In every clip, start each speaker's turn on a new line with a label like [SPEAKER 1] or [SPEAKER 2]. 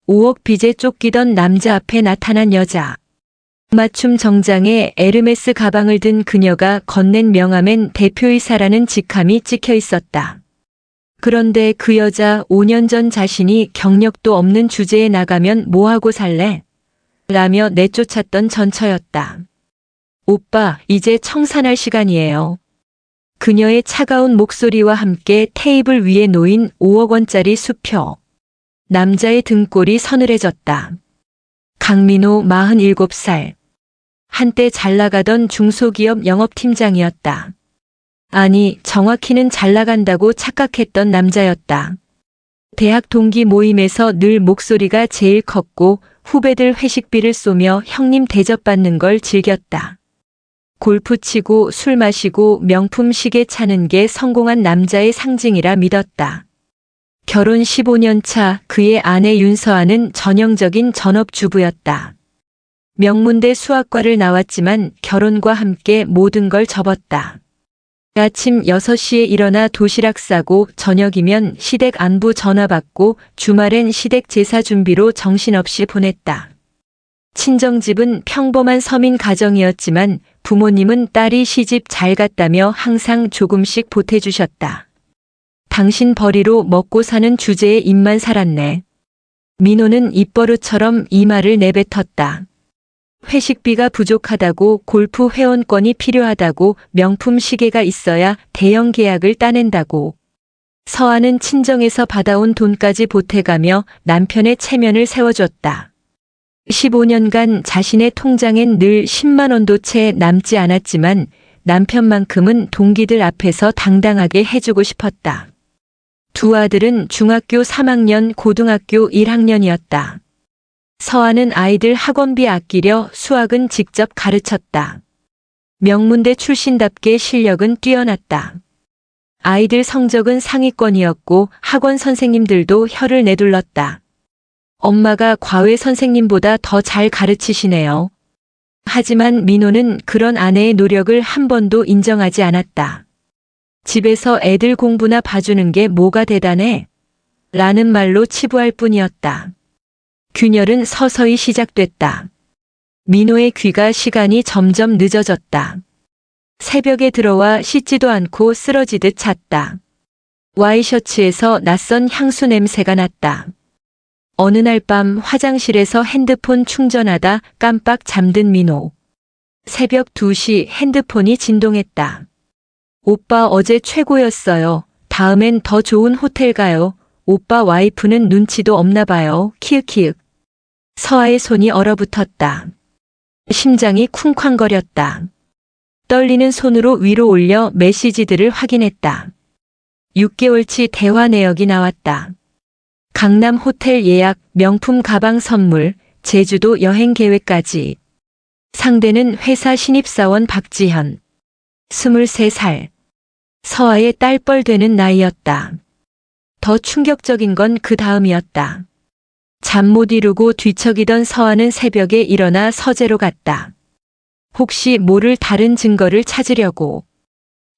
[SPEAKER 1] 5억 빚에 쫓기던 남자 앞에 나타난 여자. 맞춤 정장에 에르메스 가방을 든 그녀가 건넨 명함엔 대표이사라는 직함이 찍혀 있었다. 그런데 그 여자 5년 전 자신이 경력도 없는 주제에 나가면 뭐하고 살래? 라며 내쫓았던 전처였다. 오빠, 이제 청산할 시간이에요. 그녀의 차가운 목소리와 함께 테이블 위에 놓인 5억 원짜리 수표. 남자의 등골이 서늘해졌다. 강민호 47살. 한때 잘 나가던 중소기업 영업팀장이었다. 아니, 정확히는 잘 나간다고 착각했던 남자였다. 대학 동기 모임에서 늘 목소리가 제일 컸고 후배들 회식비를 쏘며 형님 대접받는 걸 즐겼다. 골프 치고 술 마시고 명품 시계 차는 게 성공한 남자의 상징이라 믿었다. 결혼 15년 차 그의 아내 윤서아는 전형적인 전업주부였다. 명문대 수학과를 나왔지만 결혼과 함께 모든 걸 접었다. 아침 6시에 일어나 도시락 싸고 저녁이면 시댁 안부 전화 받고 주말엔 시댁 제사 준비로 정신없이 보냈다. 친정집은 평범한 서민 가정이었지만 부모님은 딸이 시집 잘 갔다며 항상 조금씩 보태주셨다. 당신 벌이로 먹고 사는 주제에 입만 살았네. 민호는 입버릇처럼 이 말을 내뱉었다. 회식비가 부족하다고 골프 회원권이 필요하다고 명품 시계가 있어야 대형 계약을 따낸다고. 서아는 친정에서 받아온 돈까지 보태가며 남편의 체면을 세워줬다. 15년간 자신의 통장엔 늘 10만 원도 채 남지 않았지만 남편만큼은 동기들 앞에서 당당하게 해주고 싶었다. 두 아들은 중학교 3학년, 고등학교 1학년이었다. 서아는 아이들 학원비 아끼려 수학은 직접 가르쳤다. 명문대 출신답게 실력은 뛰어났다. 아이들 성적은 상위권이었고 학원 선생님들도 혀를 내둘렀다. 엄마가 과외 선생님보다 더 잘 가르치시네요. 하지만 민호는 그런 아내의 노력을 한 번도 인정하지 않았다. 집에서 애들 공부나 봐주는 게 뭐가 대단해? 라는 말로 치부할 뿐이었다. 균열은 서서히 시작됐다. 민호의 귀가 시간이 점점 늦어졌다. 새벽에 들어와 씻지도 않고 쓰러지듯 잤다. 와이셔츠에서 낯선 향수 냄새가 났다. 어느 날 밤 화장실에서 핸드폰 충전하다 깜빡 잠든 민호. 새벽 2시 핸드폰이 진동했다. 오빠 어제 최고였어요. 다음엔 더 좋은 호텔 가요. 오빠 와이프는 눈치도 없나 봐요. 키읔키읔. 서아의 손이 얼어붙었다. 심장이 쿵쾅거렸다. 떨리는 손으로 위로 올려 메시지들을 확인했다. 6개월치 대화 내역이 나왔다. 강남 호텔 예약, 명품 가방 선물, 제주도 여행 계획까지. 상대는 회사 신입사원 박지현. 23살. 서아의 딸뻘 되는 나이였다. 더 충격적인 건 그 다음이었다. 잠 못 이루고 뒤척이던 서아는 새벽에 일어나 서재로 갔다. 혹시 모를 다른 증거를 찾으려고.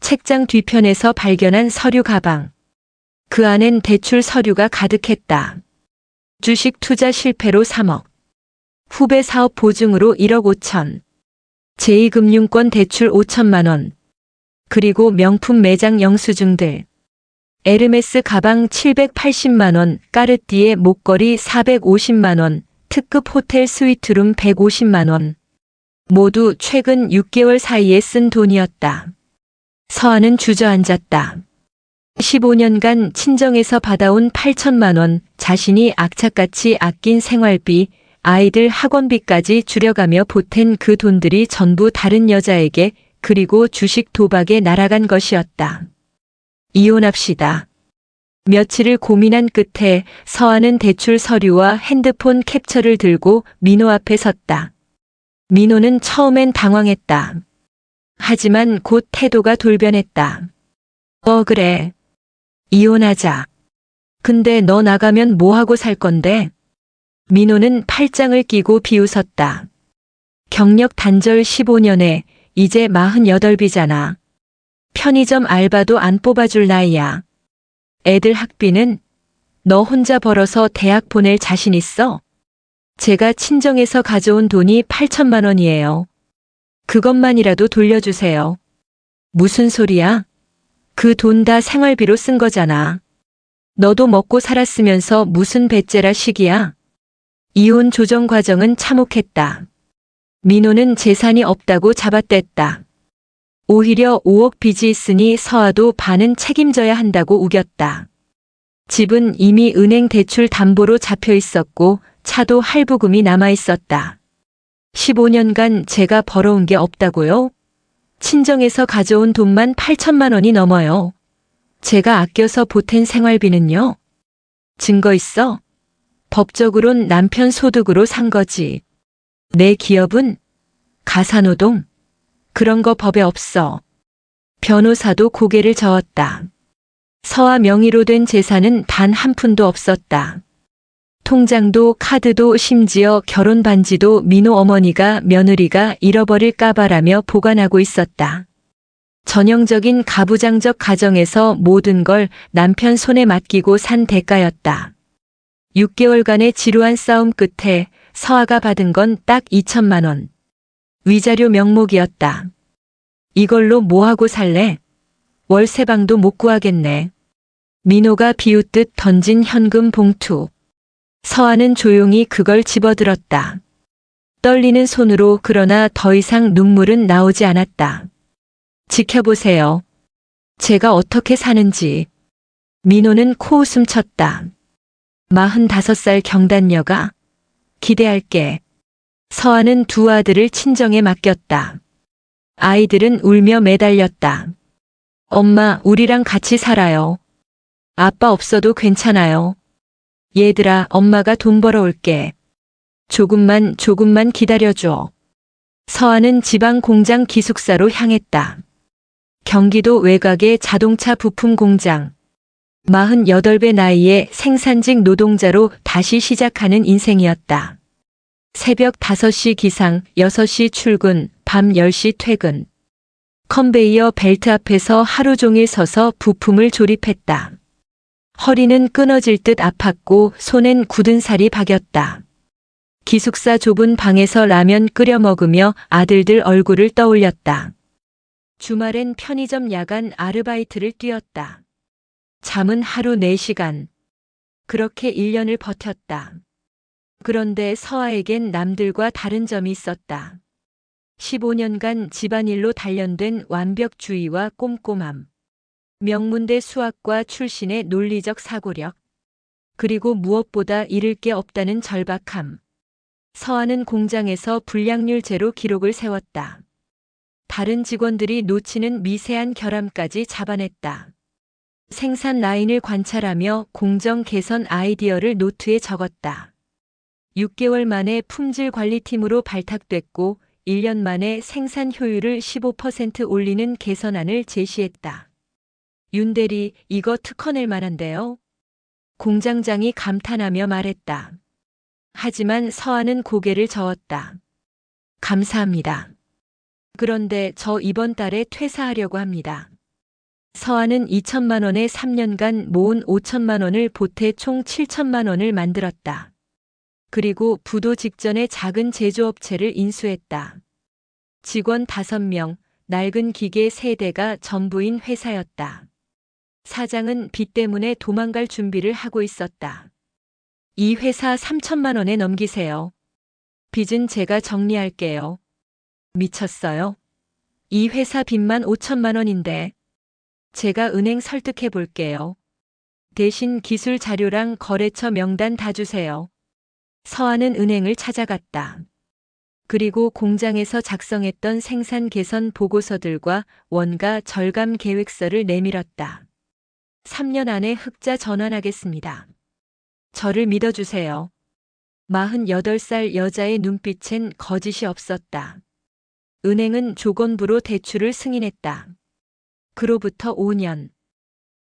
[SPEAKER 1] 책장 뒤편에서 발견한 서류 가방. 그 안엔 대출 서류가 가득했다. 주식 투자 실패로 3억. 후배 사업 보증으로 1억 5천. 제2금융권 대출 5천만 원. 그리고 명품 매장 영수증들. 에르메스 가방 780만 원, 까르띠에 목걸이 450만 원, 특급 호텔 스위트룸 150만 원. 모두 최근 6개월 사이에 쓴 돈이었다. 서아는 주저앉았다. 15년간 친정에서 받아온 8천만 원, 자신이 악착같이 아낀 생활비, 아이들 학원비까지 줄여가며 보탠 그 돈들이 전부 다른 여자에게 그리고 주식 도박에 날아간 것이었다. 이혼합시다. 며칠을 고민한 끝에 서아는 대출 서류와 핸드폰 캡처를 들고 민호 앞에 섰다. 민호는 처음엔 당황했다. 하지만 곧 태도가 돌변했다. 그래. 이혼하자. 근데 너 나가면 뭐하고 살 건데? 민호는 팔짱을 끼고 비웃었다. 경력 단절 15년에 이제 48이잖아. 편의점 알바도 안 뽑아줄 나이야. 애들 학비는 너 혼자 벌어서 대학 보낼 자신 있어? 제가 친정에서 가져온 돈이 8천만 원이에요. 그것만이라도 돌려주세요. 무슨 소리야? 그 돈 다 생활비로 쓴 거잖아. 너도 먹고 살았으면서 무슨 배째라 식이야? 이혼 조정 과정은 참혹했다. 민호는 재산이 없다고 잡아댔다. 오히려 5억 빚이 있으니 서아도 반은 책임져야 한다고 우겼다. 집은 이미 은행 대출 담보로 잡혀 있었고 차도 할부금이 남아 있었다. 15년간 제가 벌어온 게 없다고요? 친정에서 가져온 돈만 8천만 원이 넘어요. 제가 아껴서 보탠 생활비는요? 증거 있어? 법적으론 남편 소득으로 산 거지. 내 기업은 가사노동? 그런 거 법에 없어. 변호사도 고개를 저었다. 서아 명의로 된 재산은 단 한 푼도 없었다. 통장도 카드도 심지어 결혼 반지도 민호 어머니가 며느리가 잃어버릴까봐라며 보관하고 있었다. 전형적인 가부장적 가정에서 모든 걸 남편 손에 맡기고 산 대가였다. 6개월간의 지루한 싸움 끝에 서아가 받은 건 딱 2천만 원. 위자료 명목이었다. 이걸로 뭐하고 살래? 월세방도 못 구하겠네. 민호가 비웃듯 던진 현금 봉투. 서아는 조용히 그걸 집어들었다. 떨리는 손으로 그러나 더 이상 눈물은 나오지 않았다. 지켜보세요. 제가 어떻게 사는지. 민호는 코웃음 쳤다. 45살 경단녀가 기대할게. 서아는 두 아들을 친정에 맡겼다. 아이들은 울며 매달렸다. 엄마, 우리랑 같이 살아요. 아빠 없어도 괜찮아요. 얘들아, 엄마가 돈 벌어올게. 조금만 기다려줘. 서아는 지방 공장 기숙사로 향했다. 경기도 외곽의 자동차 부품 공장. 48배 나이에 생산직 노동자로 다시 시작하는 인생이었다. 새벽 5시 기상, 6시 출근, 밤 10시 퇴근. 컨베이어 벨트 앞에서 하루 종일 서서 부품을 조립했다. 허리는 끊어질 듯 아팠고 손엔 굳은 살이 박였다. 기숙사 좁은 방에서 라면 끓여 먹으며 아들들 얼굴을 떠올렸다. 주말엔 편의점 야간 아르바이트를 뛰었다. 잠은 하루 4시간. 그렇게 1년을 버텼다. 그런데 서아에겐 남들과 다른 점이 있었다. 15년간 집안일로 단련된 완벽주의와 꼼꼼함. 명문대 수학과 출신의 논리적 사고력. 그리고 무엇보다 잃을 게 없다는 절박함. 서아는 공장에서 불량률 제로 기록을 세웠다. 다른 직원들이 놓치는 미세한 결함까지 잡아냈다. 생산 라인을 관찰하며 공정 개선 아이디어를 노트에 적었다. 6개월 만에 품질 관리팀으로 발탁됐고 1년 만에 생산 효율을 15% 올리는 개선안을 제시했다. 윤대리, 이거 특허낼 만한데요? 공장장이 감탄하며 말했다. 하지만 서아는 고개를 저었다. 감사합니다. 그런데 저 이번 달에 퇴사하려고 합니다. 서아는 2천만 원에 3년간 모은 5천만 원을 보태 총 7천만 원을 만들었다. 그리고 부도 직전에 작은 제조업체를 인수했다. 직원 5명, 낡은 기계 3대가 전부인 회사였다. 사장은 빚 때문에 도망갈 준비를 하고 있었다. 이 회사 3천만 원에 넘기세요. 빚은 제가 정리할게요. 미쳤어요? 이 회사 빚만 5천만 원인데. 제가 은행 설득해 볼게요. 대신 기술 자료랑 거래처 명단 다 주세요. 서아는 은행을 찾아갔다. 그리고 공장에서 작성했던 생산 개선 보고서들과 원가 절감 계획서를 내밀었다. 3년 안에 흑자 전환하겠습니다. 저를 믿어주세요. 48살 여자의 눈빛엔 거짓이 없었다. 은행은 조건부로 대출을 승인했다. 그로부터 5년.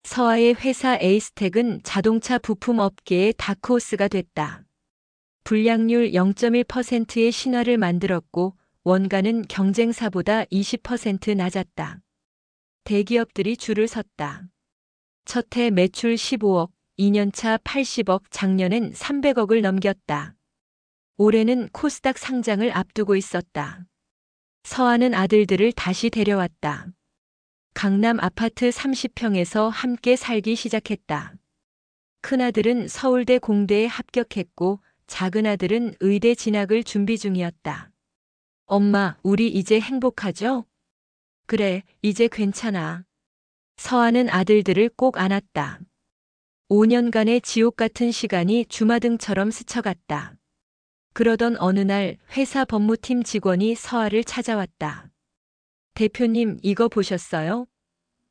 [SPEAKER 1] 서아의 회사 에이스텍은 자동차 부품 업계의 다크호스가 됐다. 불량률 0.1%의 신화를 만들었고 원가는 경쟁사보다 20% 낮았다. 대기업들이 줄을 섰다. 첫 해 매출 15억, 2년차 80억, 작년엔 300억을 넘겼다. 올해는 코스닥 상장을 앞두고 있었다. 서하는 아들들을 다시 데려왔다. 강남 아파트 30평에서 함께 살기 시작했다. 큰아들은 서울대 공대에 합격했고 작은아들은 의대 진학을 준비 중이었다. 엄마, 우리 이제 행복하죠? 그래, 이제 괜찮아. 서하는 아들들을 꼭 안았다. 5년간의 지옥 같은 시간이 주마등처럼 스쳐갔다. 그러던 어느 날 회사 법무팀 직원이 서하를 찾아왔다. 대표님, 이거 보셨어요?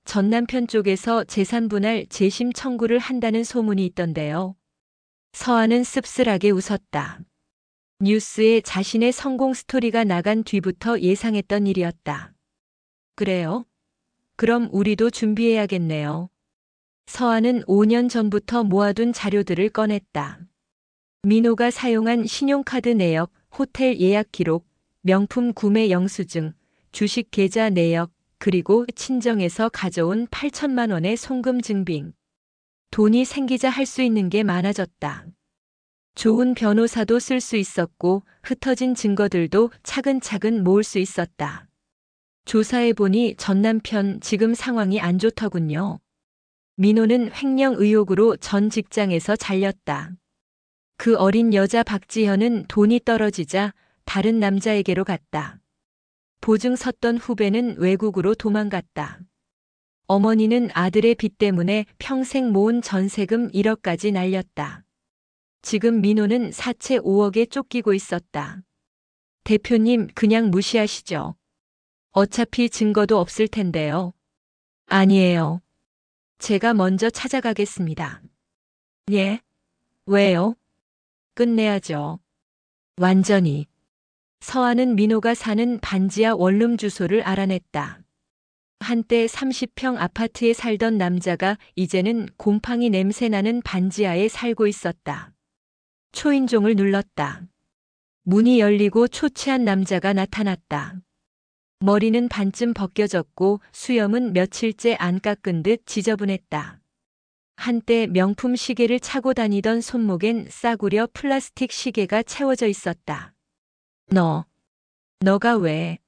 [SPEAKER 1] 전 남편 쪽에서 재산분할 재심 청구를 한다는 소문이 있던데요. 서하는 씁쓸하게 웃었다. 뉴스에 자신의 성공 스토리가 나간 뒤부터 예상했던 일이었다. 그래요? 그럼 우리도 준비해야겠네요. 서하는 5년 전부터 모아둔 자료들을 꺼냈다. 민호가 사용한 신용카드 내역, 호텔 예약 기록, 명품 구매 영수증, 주식 계좌 내역, 그리고 친정에서 가져온 8천만 원의 송금 증빙. 돈이 생기자 할 수 있는 게 많아졌다. 좋은 변호사도 쓸 수 있었고 흩어진 증거들도 차근차근 모을 수 있었다. 조사해보니 전 남편 지금 상황이 안 좋더군요. 민호는 횡령 의혹으로 전 직장에서 잘렸다. 그 어린 여자 박지현은 돈이 떨어지자 다른 남자에게로 갔다. 보증 섰던 후배는 외국으로 도망갔다. 어머니는 아들의 빚 때문에 평생 모은 전세금 1억까지 날렸다. 지금 민호는 사채 5억에 쫓기고 있었다. 대표님, 그냥 무시하시죠. 어차피 증거도 없을 텐데요. 아니에요. 제가 먼저 찾아가겠습니다. 예? 왜요? 끝내야죠. 완전히. 서하는 민호가 사는 반지하 원룸 주소를 알아냈다. 한때 30평 아파트에 살던 남자가 이제는 곰팡이 냄새나는 반지하에 살고 있었다. 초인종을 눌렀다. 문이 열리고 초췌한 남자가 나타났다. 머리는 반쯤 벗겨졌고 수염은 며칠째 안 깎은 듯 지저분했다. 한때 명품 시계를 차고 다니던 손목엔 싸구려 플라스틱 시계가 채워져 있었다. 너가 왜?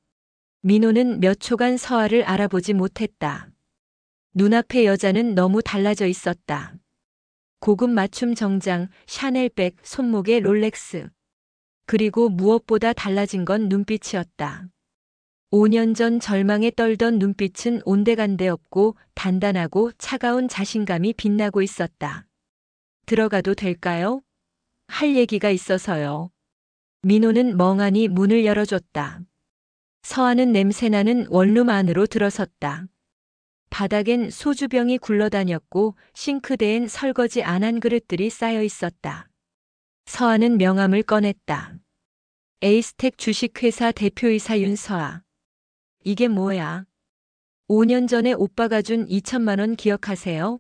[SPEAKER 1] 민호는 몇 초간 서하를 알아보지 못했다. 눈앞의 여자는 너무 달라져 있었다. 고급 맞춤 정장, 샤넬백, 손목에 롤렉스. 그리고 무엇보다 달라진 건 눈빛이었다. 5년 전 절망에 떨던 눈빛은 온데간데 없고 단단하고 차가운 자신감이 빛나고 있었다. 들어가도 될까요? 할 얘기가 있어서요. 민호는 멍하니 문을 열어줬다. 서하는 냄새나는 원룸 안으로 들어섰다. 바닥엔 소주병이 굴러다녔고 싱크대엔 설거지 안 한 그릇들이 쌓여 있었다. 서하는 명함을 꺼냈다. 에이스텍 주식회사 대표이사 윤서아. 이게 뭐야? 5년 전에 오빠가 준 2천만 원 기억하세요?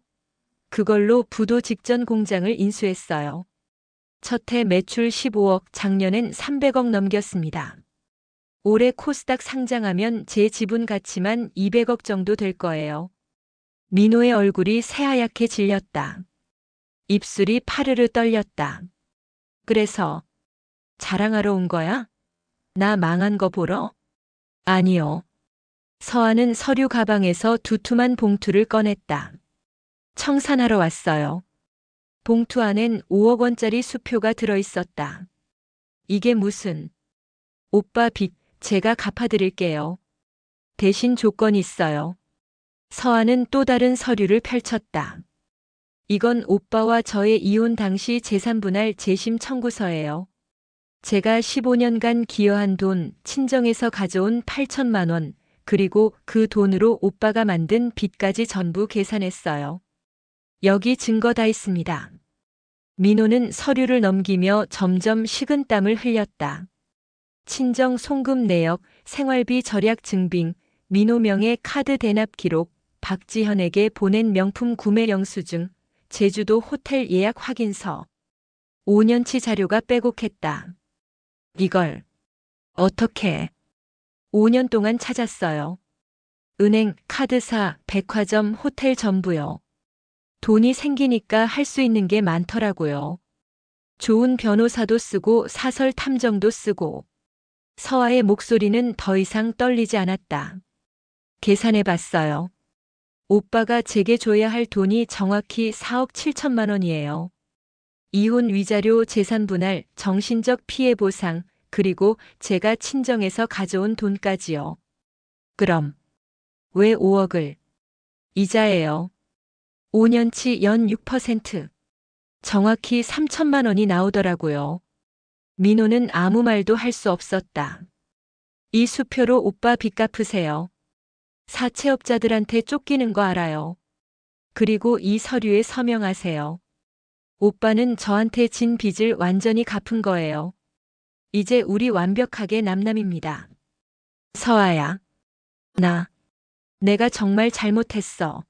[SPEAKER 1] 그걸로 부도 직전 공장을 인수했어요. 첫 해 매출 15억, 작년엔 300억 넘겼습니다. 올해 코스닥 상장하면 제 지분 가치만 200억 정도 될 거예요. 민호의 얼굴이 새하얗게 질렸다. 입술이 파르르 떨렸다. 그래서 자랑하러 온 거야? 나 망한 거 보러? 아니요. 서하는 서류 가방에서 두툼한 봉투를 꺼냈다. 청산하러 왔어요. 봉투 안엔 5억 원짜리 수표가 들어있었다. 이게 무슨? 오빠 빚 제가 갚아드릴게요. 대신 조건이 있어요. 서하는 또 다른 서류를 펼쳤다. 이건 오빠와 저의 이혼 당시 재산분할 재심 청구서예요. 제가 15년간 기여한 돈, 친정에서 가져온 8천만 원, 그리고 그 돈으로 오빠가 만든 빚까지 전부 계산했어요. 여기 증거 다 있습니다. 민호는 서류를 넘기며 점점 식은땀을 흘렸다. 친정 송금 내역, 생활비 절약 증빙, 민호명의 카드 대납 기록, 박지현에게 보낸 명품 구매 영수증, 제주도 호텔 예약 확인서. 5년치 자료가 빼곡했다. 이걸 어떻게 5년 동안 찾았어요. 은행, 카드사, 백화점, 호텔 전부요. 돈이 생기니까 할 수 있는 게 많더라고요. 좋은 변호사도 쓰고 사설 탐정도 쓰고. 서아의 목소리는 더 이상 떨리지 않았다. 계산해 봤어요. 오빠가 제게 줘야 할 돈이 정확히 4억 7천만 원이에요. 이혼 위자료, 재산 분할, 정신적 피해 보상, 그리고 제가 친정에서 가져온 돈까지요. 그럼 왜 5억을? 이자예요. 5년치 연 6%. 정확히 3천만 원이 나오더라고요. 민호는 아무 말도 할 수 없었다. 이 수표로 오빠 빚 갚으세요. 사채업자들한테 쫓기는 거 알아요. 그리고 이 서류에 서명하세요. 오빠는 저한테 진 빚을 완전히 갚은 거예요. 이제 우리 완벽하게 남남입니다. 서아야. 내가 정말 잘못했어.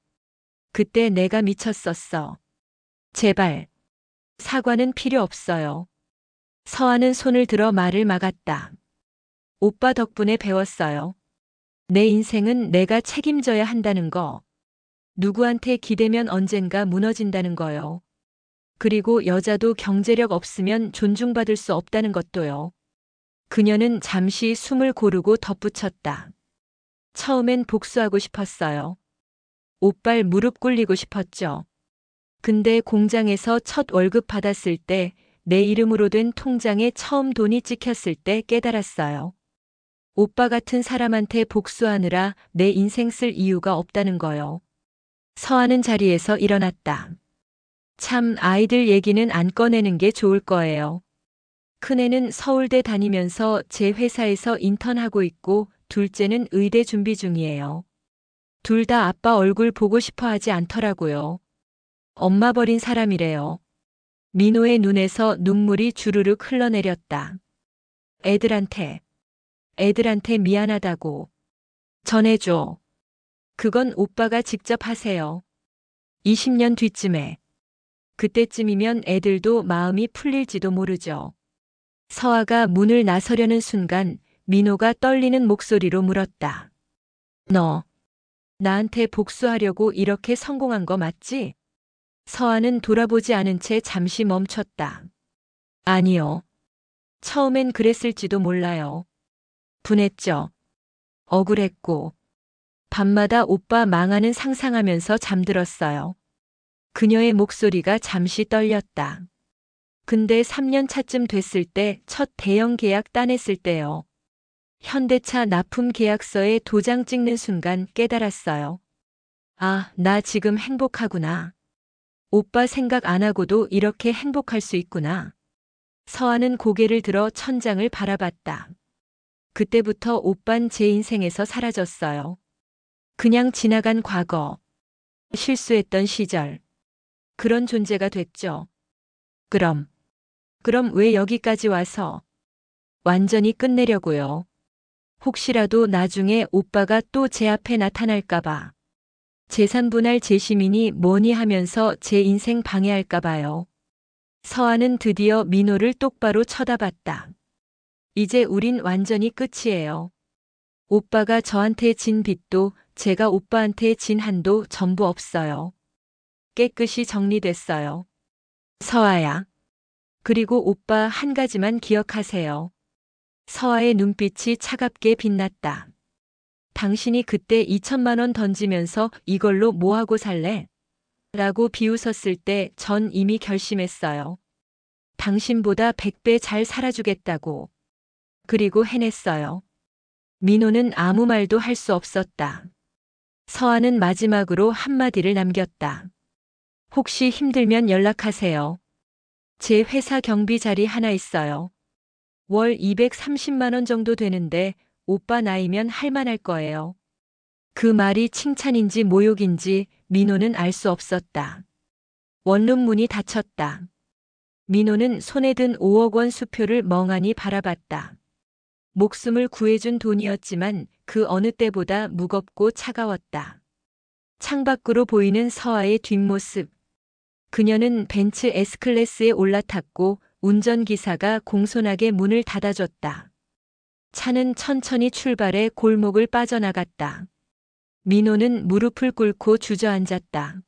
[SPEAKER 1] 그때 내가 미쳤었어. 제발. 사과는 필요 없어요. 서아는 손을 들어 말을 막았다. 오빠 덕분에 배웠어요. 내 인생은 내가 책임져야 한다는 거. 누구한테 기대면 언젠가 무너진다는 거요. 그리고 여자도 경제력 없으면 존중받을 수 없다는 것도요. 그녀는 잠시 숨을 고르고 덧붙였다. 처음엔 복수하고 싶었어요. 오빨 무릎 꿇리고 싶었죠. 근데 공장에서 첫 월급 받았을 때 내 이름으로 된 통장에 처음 돈이 찍혔을 때 깨달았어요. 오빠 같은 사람한테 복수하느라 내 인생 쓸 이유가 없다는 거요. 서하는 자리에서 일어났다. 참 아이들 얘기는 안 꺼내는 게 좋을 거예요. 큰애는 서울대 다니면서 제 회사에서 인턴하고 있고 둘째는 의대 준비 중이에요. 둘 다 아빠 얼굴 보고 싶어 하지 않더라고요. 엄마 버린 사람이래요. 민호의 눈에서 눈물이 주르륵 흘러내렸다. 애들한테 미안하다고. 전해줘. 그건 오빠가 직접 하세요. 20년 뒤쯤에. 그때쯤이면 애들도 마음이 풀릴지도 모르죠. 서아가 문을 나서려는 순간 민호가 떨리는 목소리로 물었다. 너, 나한테 복수하려고 이렇게 성공한 거 맞지? 서아는 돌아보지 않은 채 잠시 멈췄다. 아니요. 처음엔 그랬을지도 몰라요. 분했죠. 억울했고. 밤마다 오빠 망하는 상상하면서 잠들었어요. 그녀의 목소리가 잠시 떨렸다. 근데 3년 차쯤 됐을 때 첫 대형 계약 따냈을 때요. 현대차 납품 계약서에 도장 찍는 순간 깨달았어요. 아, 나 지금 행복하구나. 오빠 생각 안 하고도 이렇게 행복할 수 있구나. 서아는 고개를 들어 천장을 바라봤다. 그때부터 오빤 제 인생에서 사라졌어요. 그냥 지나간 과거, 실수했던 시절, 그런 존재가 됐죠. 그럼 왜 여기까지 와서 완전히 끝내려고요. 혹시라도 나중에 오빠가 또 제 앞에 나타날까봐. 재산분할 재시민이 뭐니 하면서 제 인생 방해할까봐요. 서아는 드디어 민호를 똑바로 쳐다봤다. 이제 우린 완전히 끝이에요. 오빠가 저한테 진 빚도 제가 오빠한테 진 한도 전부 없어요. 깨끗이 정리됐어요. 서아야. 그리고 오빠 한 가지만 기억하세요. 서아의 눈빛이 차갑게 빛났다. 당신이 그때 2천만 원 던지면서 이걸로 뭐하고 살래? 라고 비웃었을 때 전 이미 결심했어요. 당신보다 100배 잘 살아주겠다고. 그리고 해냈어요. 민호는 아무 말도 할 수 없었다. 서아는 마지막으로 한마디를 남겼다. 혹시 힘들면 연락하세요. 제 회사 경비 자리 하나 있어요. 월 230만 원 정도 되는데 오빠 나이면 할만할 거예요. 그 말이 칭찬인지 모욕인지 민호는 알 수 없었다. 원룸 문이 닫혔다. 민호는 손에 든 5억 원 수표를 멍하니 바라봤다. 목숨을 구해준 돈이었지만 그 어느 때보다 무겁고 차가웠다. 창밖으로 보이는 서아의 뒷모습. 그녀는 벤츠 S클래스에 올라탔고 운전기사가 공손하게 문을 닫아줬다. 차는 천천히 출발해 골목을 빠져나갔다. 민호는 무릎을 꿇고 주저앉았다.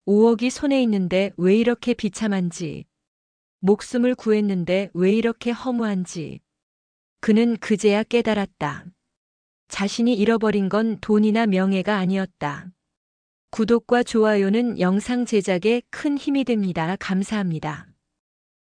[SPEAKER 1] 5억이 손에 있는데 왜 이렇게 비참한지, 목숨을 구했는데 왜 이렇게 허무한지, 그는 그제야 깨달았다. 자신이 잃어버린 건 돈이나 명예가 아니었다. 구독과 좋아요는 영상 제작에 큰 힘이 됩니다. 감사합니다.